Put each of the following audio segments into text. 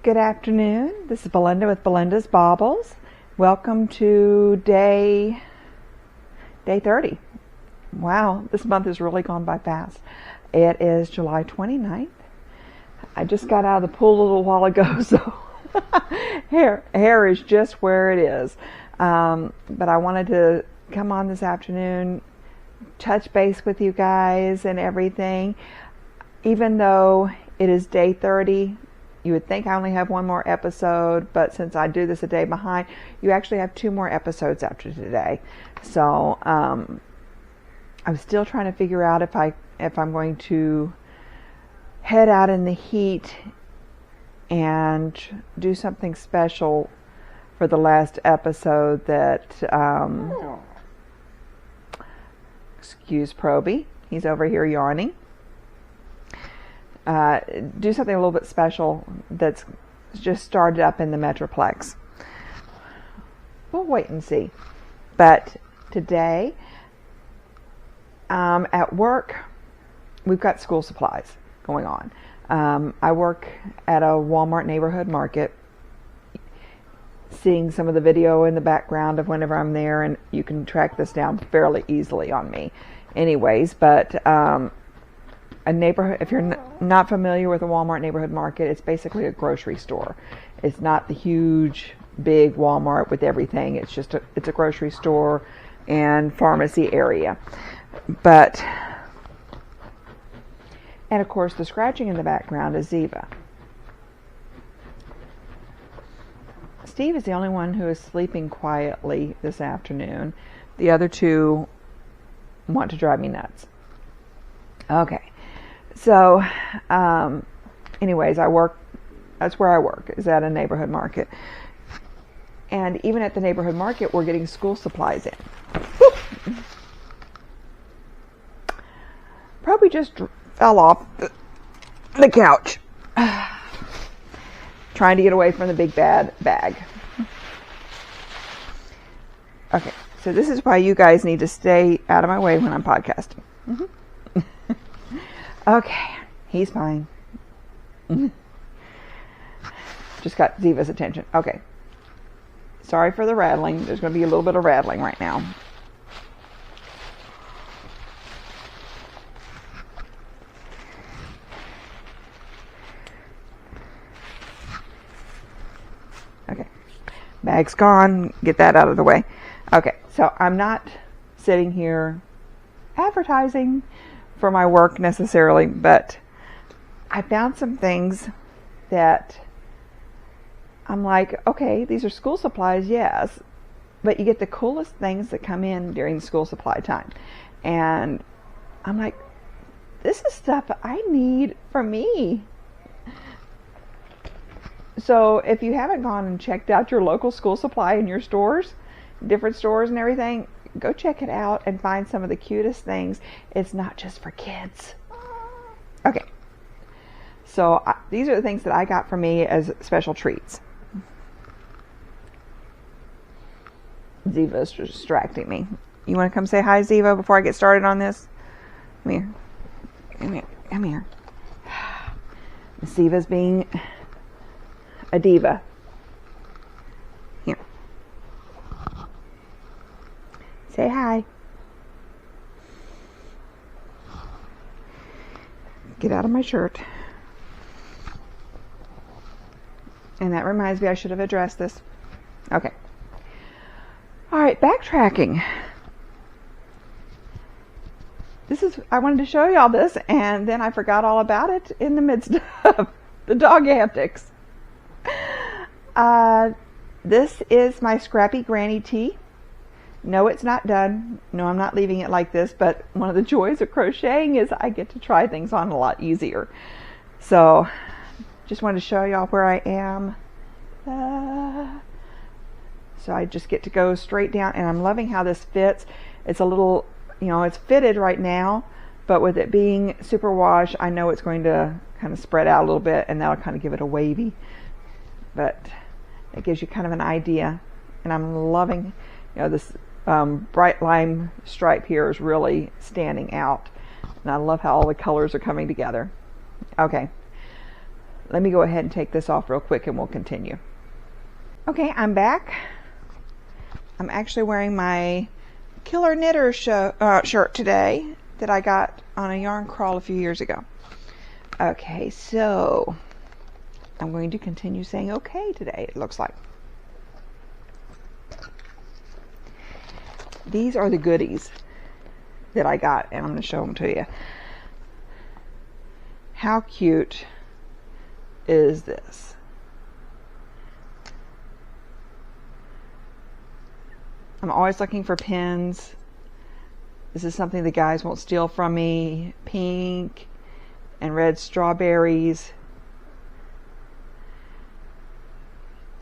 Good afternoon. This is Belinda with Belinda's Baubles. Welcome to day 30. Wow, this month has really gone by fast. It is July 29th. I just got out of the pool a little while ago, so hair is just where it is. But I wanted to come on this afternoon, touch base with you guys and everything. Even though it is day 30, you would think I only have one more episode, but since I do this a day behind, you actually have 2 more episodes after today. So I'm still trying to figure out if I'm going to head out in the heat and do something special for the last episode that excuse Proby, he's over here yawning. Do something a little bit special that's just started up in the Metroplex. We'll wait and see. But today, at work, we've got school supplies going on. I work at a Walmart neighborhood market, seeing some of the video in the background of whenever I'm there, and you can track this down fairly easily on me. Anyways, but a neighborhood, if you're not familiar with a Walmart neighborhood market, it's basically a grocery store. It's not the huge, big Walmart with everything. It's just it's a grocery store and pharmacy area. But, and of course, the scratching in the background is Ziva. Steve is the only one who is sleeping quietly this afternoon. The other 2 want to drive me nuts. Okay. So, anyways, that's where I work, is at a neighborhood market. And even at the neighborhood market, we're getting school supplies in. Whoop. Probably just fell off the couch. Trying to get away from the big bad bag. Okay, so this is why you guys need to stay out of my way when I'm podcasting. Mm-hmm. Okay, he's fine. Just got Ziva's attention. Okay. Sorry for the rattling. There's going to be a little bit of rattling right now. Okay. Bag's gone. Get that out of the way. Okay, so I'm not sitting here advertising for my work necessarily, but I found some things that I'm like, okay, these are school supplies, yes, but you get the coolest things that come in during school supply time. And I'm like, this is stuff I need for me. So if you haven't gone and checked out your local school supply in your stores, different stores and everything, go check it out and find some of the cutest things. It's not just for kids. Okay. So these are the things that I got for me as special treats. Ziva is distracting me. You want to come say hi, Ziva, before I get started on this? Come here. Come here. Come here. Ziva's being a diva. Here. Say hi. Get out of my shirt. And that reminds me, I should have addressed this. Okay. All right, backtracking. I wanted to show y'all this, and then I forgot all about it in the midst of the dog antics. This is my Scrappy Granny Tee. No, it's not done. No, I'm not leaving it like this, but one of the joys of crocheting is I get to try things on a lot easier. So, just wanted to show y'all where I am. So I just get to go straight down, and I'm loving how this fits. It's a little, it's fitted right now, but with it being super wash, I know it's going to kind of spread out a little bit, and that'll kind of give it a wavy. But it gives you kind of an idea, and I'm loving, this bright lime stripe here is really standing out, and I love how all the colors are coming together. Okay, let me go ahead and take this off real quick and we'll continue. Okay, I'm back. I'm actually wearing my Killer Knitter shirt today that I got on a yarn crawl a few years ago. Okay, so I'm going to continue saying okay today, it looks like. These are the goodies that I got, and I'm going to show them to you. How cute is this? I'm always looking for pins. This is something the guys won't steal from me. Pink and red strawberries.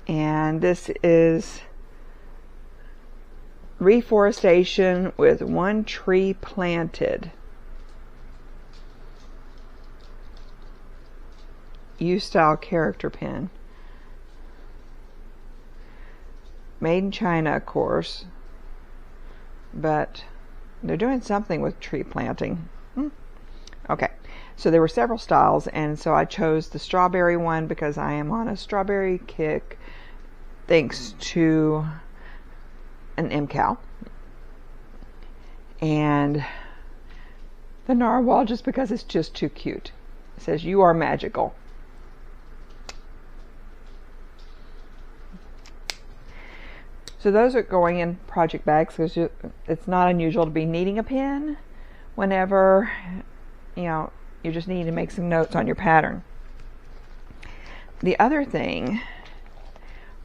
And this is reforestation with one tree planted. U-style character pin. Made in China, of course, but they're doing something with tree planting. Okay, so there were several styles, and so I chose the strawberry one because I am on a strawberry kick thanks to an MCAL. And the narwhal just because it's just too cute. It says, "You are magical." So those are going in project bags because it's not unusual to be needing a pin whenever, you know, you just need to make some notes on your pattern. The other thing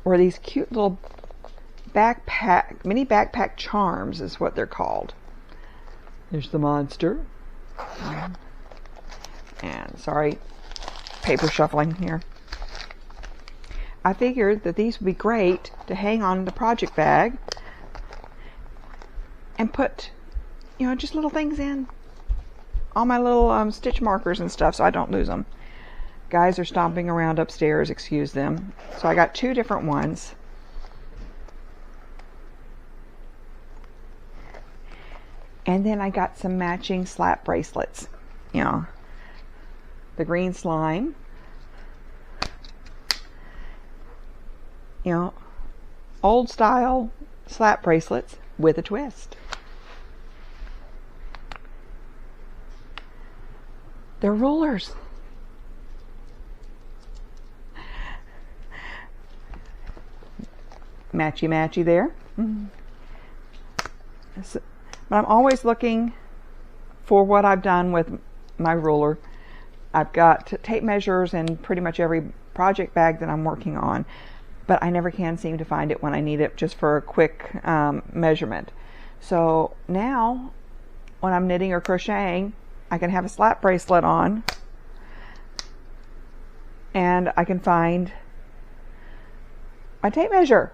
were these cute little mini backpack charms is what they're called. There's the monster. And sorry, paper shuffling here. I figured that these would be great to hang on the project bag and put, you know, just little things in. All my little stitch markers and stuff so I don't lose them. Guys are stomping around upstairs, excuse them. So I got two different ones. And then I got some matching slap bracelets. You know, the green slime. You know, old style slap bracelets with a twist. They're rulers. Matchy matchy there. So, but I'm always looking for what I've done with my ruler. I've got tape measures in pretty much every project bag that I'm working on, but I never can seem to find it when I need it just for a quick measurement. So now when I'm knitting or crocheting, I can have a slap bracelet on and I can find my tape measure.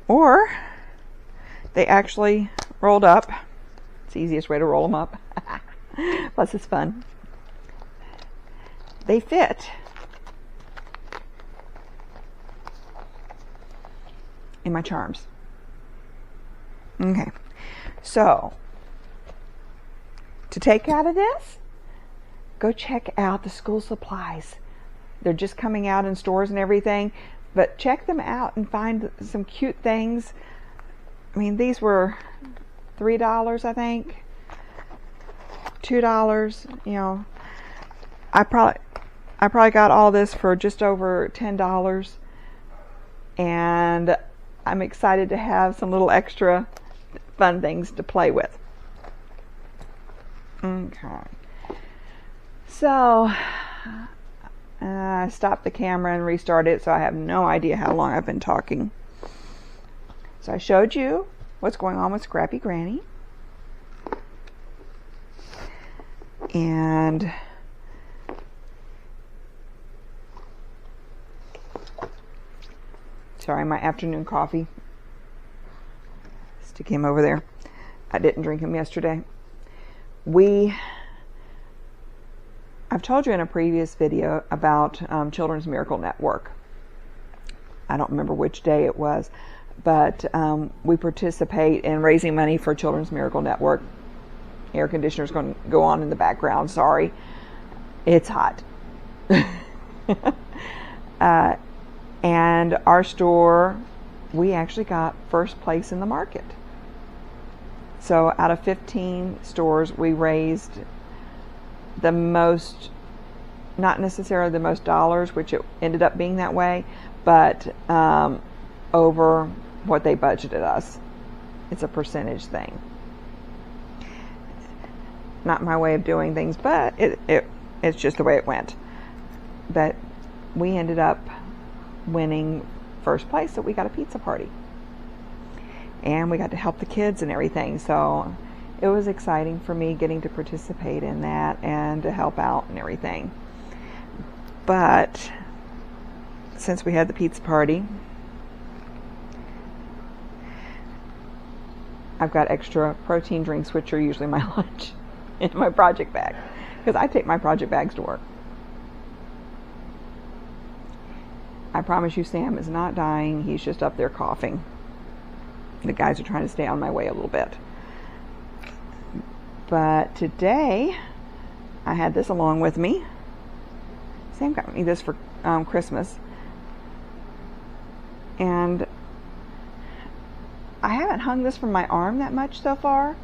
Or they actually rolled up. It's the easiest way to roll them up. Plus it's fun. They fit in my charms. Okay, so to take out of this, go check out the school supplies. They're just coming out in stores and everything, but check them out and find some cute things. I mean, these were $3, I think, $2. You know, I probably got all this for just over $10, and I'm excited to have some little extra fun things to play with. Okay, so I stopped the camera and restarted it, so I have no idea how long I've been talking. So I showed you what's going on with Scrappy Granny. And sorry, my afternoon coffee. Stick him over there. I didn't drink him yesterday. I've told you in a previous video about Children's Miracle Network. I don't remember which day it was, but we participate in raising money for Children's Miracle Network. Air conditioner's going to go on in the background. Sorry. It's hot. And our store, we actually got first place in the market. So out of 15 stores, we raised the most, not necessarily the most dollars, which it ended up being that way, but over what they budgeted us. It's a percentage thing. Not my way of doing things, but it's just the way it went. But we ended up winning first place, so we got a pizza party. And we got to help the kids and everything. So it was exciting for me getting to participate in that and to help out and everything. But since we had the pizza party, I've got extra protein drinks, which are usually my lunch, in my project bag, because I take my project bags to work. I promise you, Sam is not dying. He's just up there coughing. The guys are trying to stay on my way a little bit. But today, I had this along with me. Sam got me this for Christmas. And I haven't hung this from my arm that much so far,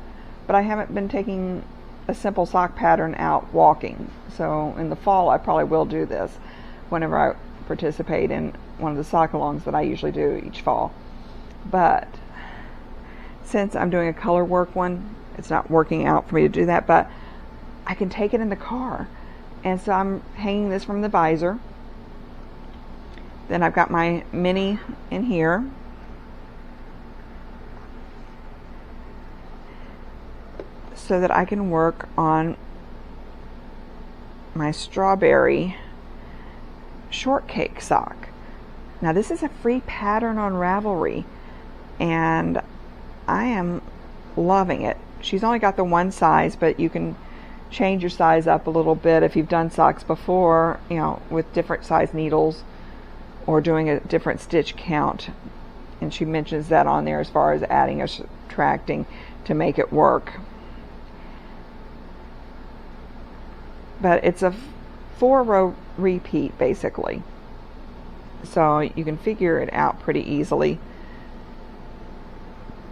but I haven't been taking a simple sock pattern out walking. So in the fall, I probably will do this whenever I participate in one of the sock alongs that I usually do each fall. But since I'm doing a color work one, it's not working out for me to do that, but I can take it in the car. And so I'm hanging this from the visor. Then I've got my mini in here. So that I can work on my strawberry shortcake sock. Now this is a free pattern on Ravelry, and I am loving it. She's only got the one size, but you can change your size up a little bit if you've done socks before, you know, with different size needles or doing a different stitch count. And she mentions that on there as far as adding or subtracting to make it work. But it's a 4-row repeat basically, so you can figure it out pretty easily.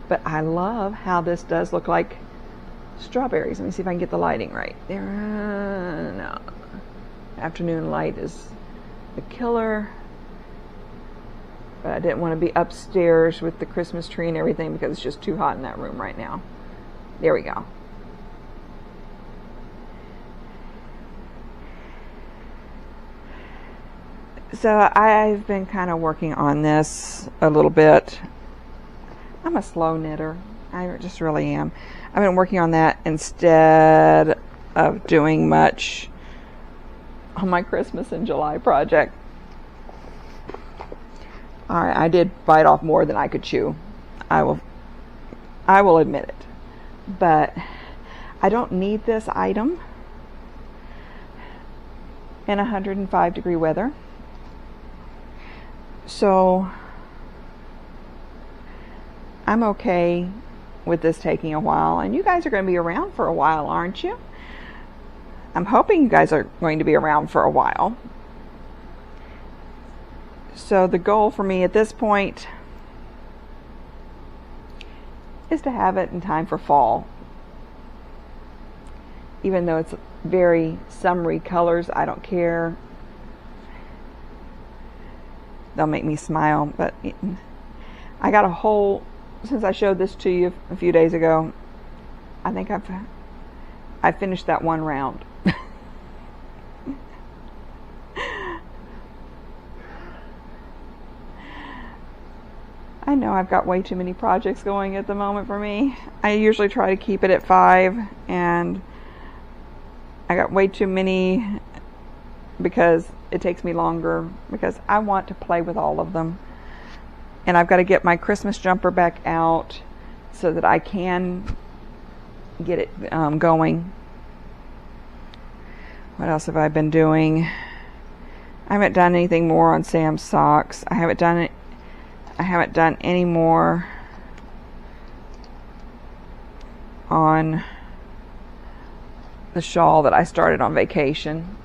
But I love how this does look like strawberries. Let me see if I can get the lighting right there. No, afternoon light is the killer, but I didn't want to be upstairs with the Christmas tree and everything because it's just too hot in that room right now. There we go. So I've been kind of working on this a little bit. I'm a slow knitter. I just really am. I've been working on that instead of doing much on my Christmas in July project. Alright, I did bite off more than I could chew. I will admit it. But I don't need this item in 105-degree weather. So I'm okay with this taking a while, and you guys are going to be around for a while, aren't you? I'm hoping you guys are going to be around for a while. So the goal for me at this point is to have it in time for fall. Even though it's very summery colors, I don't care. They'll make me smile, but I got a whole, since I showed this to you a few days ago, I think I finished that one round. I know I've got way too many projects going at the moment for me. I usually try to keep it at 5, and I got way too many because it takes me longer, because I want to play with all of them. And I've got to get my Christmas jumper back out so that I can get it going. What else have I been doing? I haven't done anything more on Sam's socks. I haven't done any more on the shawl that I started on vacation.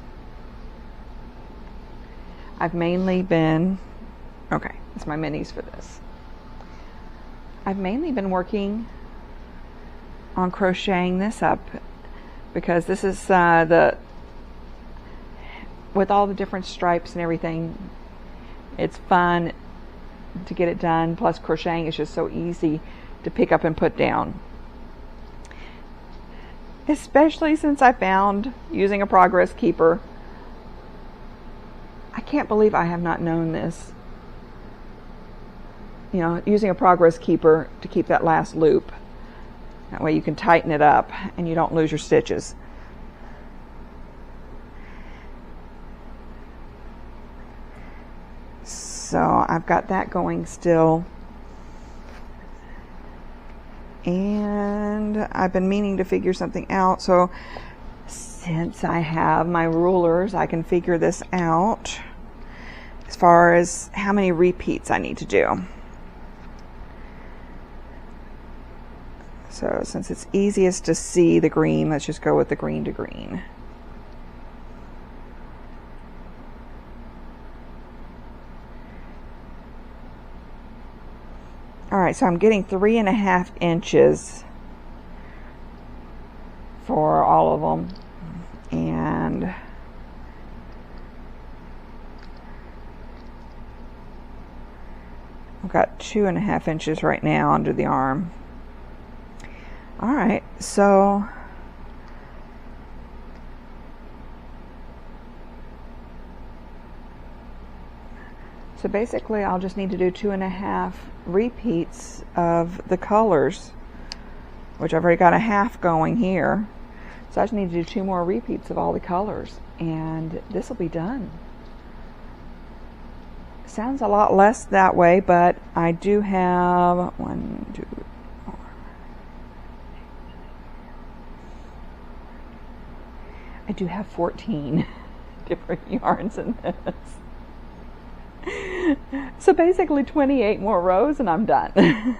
I've mainly been, okay, that's my minis for this. I've mainly been working on crocheting this up because this is with all the different stripes and everything, it's fun to get it done. Plus crocheting is just so easy to pick up and put down. Especially since I found using a progress keeper. I can't believe I have not known this. You know, using a progress keeper to keep that last loop. That way you can tighten it up and you don't lose your stitches. So I've got that going still. And I've been meaning to figure something out. So since I have my rulers, I can figure this out as far as how many repeats I need to do. So since it's easiest to see the green, let's just go with the green to green. All right, so I'm getting 3.5 inches for all of them. And I've got 2.5 inches right now under the arm. All right, so basically I'll just need to do 2.5 repeats of the colors, which I've already got a half going here. So I just need to do 2 more repeats of all the colors and this will be done. Sounds a lot less that way, but I do have 1, 2, 4. I do have 14 different yarns in this. So basically 28 more rows and I'm done.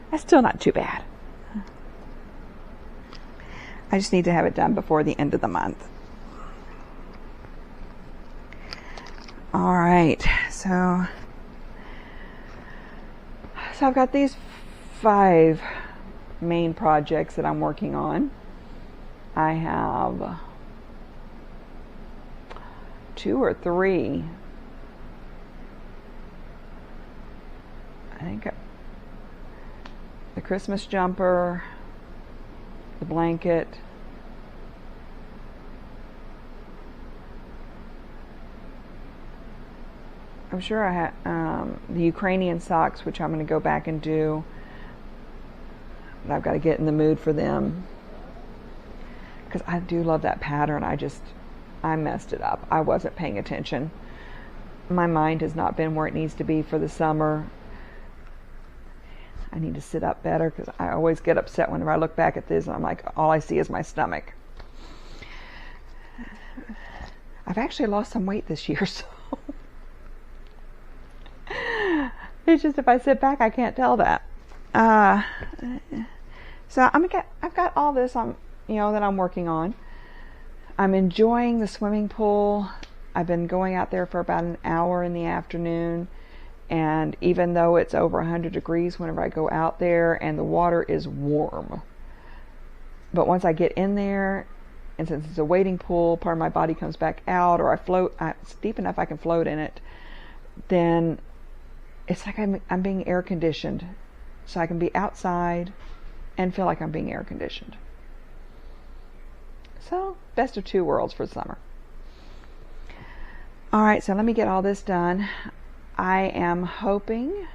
That's still not too bad. I just need to have it done before the end of the month. All right, so I've got these 5 main projects that I'm working on. I have 2 or 3. I think the Christmas jumper, the blanket, I'm sure I had the Ukrainian socks, which I'm going to go back and do, but I've got to get in the mood for them because I do love that pattern. I messed it up. I wasn't paying attention. My mind has not been where it needs to be for the summer. I need to sit up better because I always get upset whenever I look back at this and I'm like, all I see is my stomach. I've actually lost some weight this year, so it's just if I sit back, I can't tell that. So I've got all this that I'm working on. I'm enjoying the swimming pool. I've been going out there for about an hour in the afternoon. And even though it's over 100 degrees whenever I go out there and the water is warm, but once I get in there, and since it's a wading pool, part of my body comes back out, or I float, it's deep enough I can float in it, then it's like I'm being air conditioned. So I can be outside and feel like I'm being air conditioned. So, best of 2 worlds for summer. All right, so let me get all this done. I am hoping,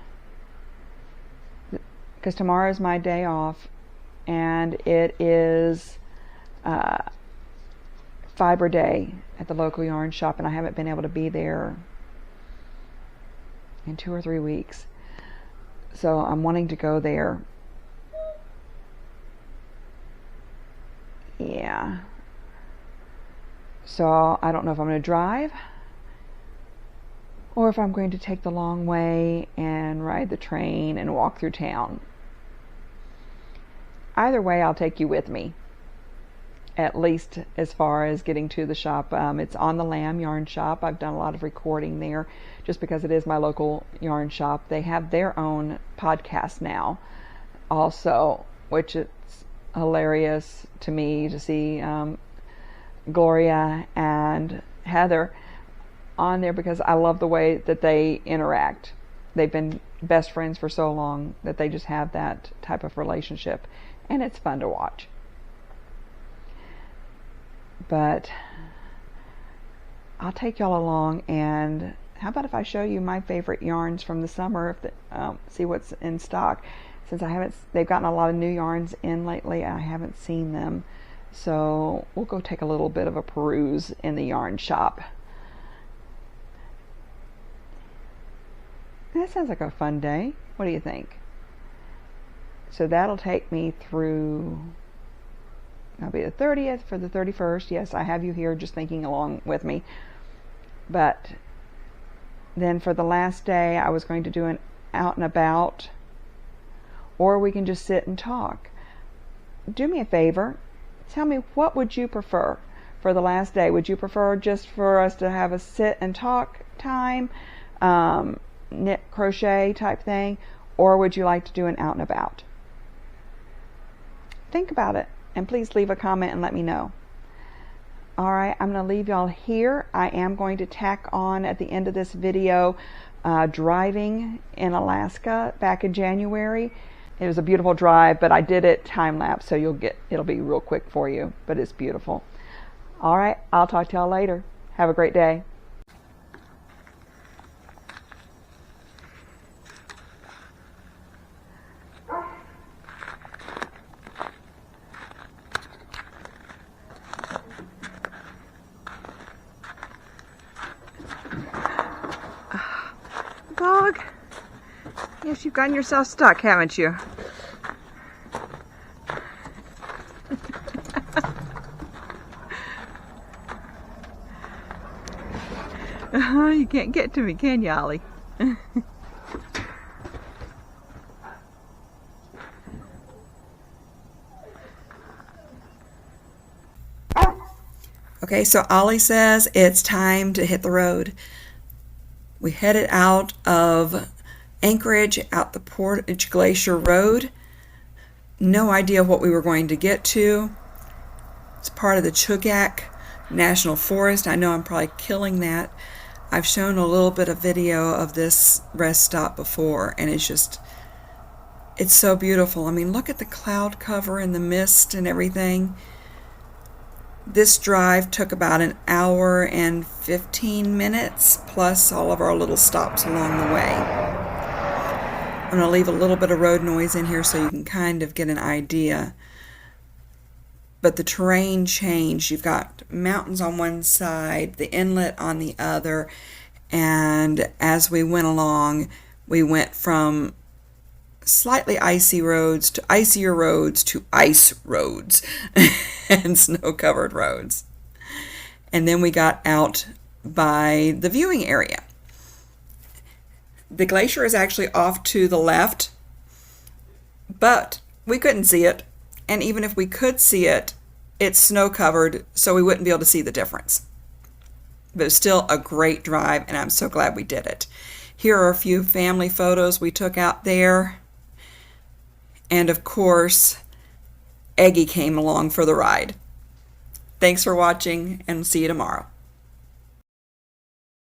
because tomorrow is my day off, and it is Fiber Day at the local yarn shop, and I haven't been able to be there in 2 or 3 weeks. So I'm wanting to go there. Yeah. So I don't know if I'm going to drive or if I'm going to take the long way and ride the train and walk through town. Either way, I'll take you with me. at least as far as getting to the shop. It's on the Lamb Yarn Shop. I've done a lot of recording there just because it is my local yarn shop. They have their own podcast now also, which it's hilarious to me to see Gloria and Heather on there, because I love the way that they interact. They've been best friends for so long that they just have that type of relationship, and it's fun to watch. But I'll take y'all along, and how about if I show you my favorite yarns from the summer, see what's in stock. Since they've gotten a lot of new yarns in lately, I haven't seen them. So we'll go take a little bit of a peruse in the yarn shop. That sounds like a fun day. What do you think? So that'll take me through, that'll be the 30th for the 31st. Yes, I have you here just thinking along with me. But then for the last day, I was going to do an out and about, or we can just sit and talk. Do me a favor. Tell me, what would you prefer for the last day? Would you prefer just for us to have a sit and talk time, knit, crochet type thing, or would you like to do an out and about? Think about it, and please leave a comment and let me know. All right, I'm going to leave y'all here. I am going to tack on at the end of this video driving in Alaska back in January. It was a beautiful drive, but I did it time lapse, so it'll be real quick for you, but it's beautiful. All right, I'll talk to y'all later. Have a great day. Dog. Yes, you've gotten yourself stuck, haven't you? You can't get to me, can you, Ollie? Okay, so Ollie says it's time to hit the road. We headed out of Anchorage, out the Portage Glacier Road. No idea what we were going to get to. It's part of the Chugach National Forest. I know I'm probably killing that. I've shown a little bit of video of this rest stop before, and it's so beautiful. I mean, look at the cloud cover and the mist and everything. This drive took about an hour and 15 minutes, plus all of our little stops along the way. I'm going to leave a little bit of road noise in here so you can kind of get an idea. But the terrain changed. You've got mountains on one side, the inlet on the other, and as we went along, we went from slightly icy roads to icier roads to ice roads and snow-covered roads. And then we got out by the viewing area. The glacier is actually off to the left, but we couldn't see it. And even if we could see it, it's snow-covered, so we wouldn't be able to see the difference. But it's still a great drive, and I'm so glad we did it. Here are a few family photos we took out there. And of course, Eggie came along for the ride. Thanks for watching, and see you tomorrow.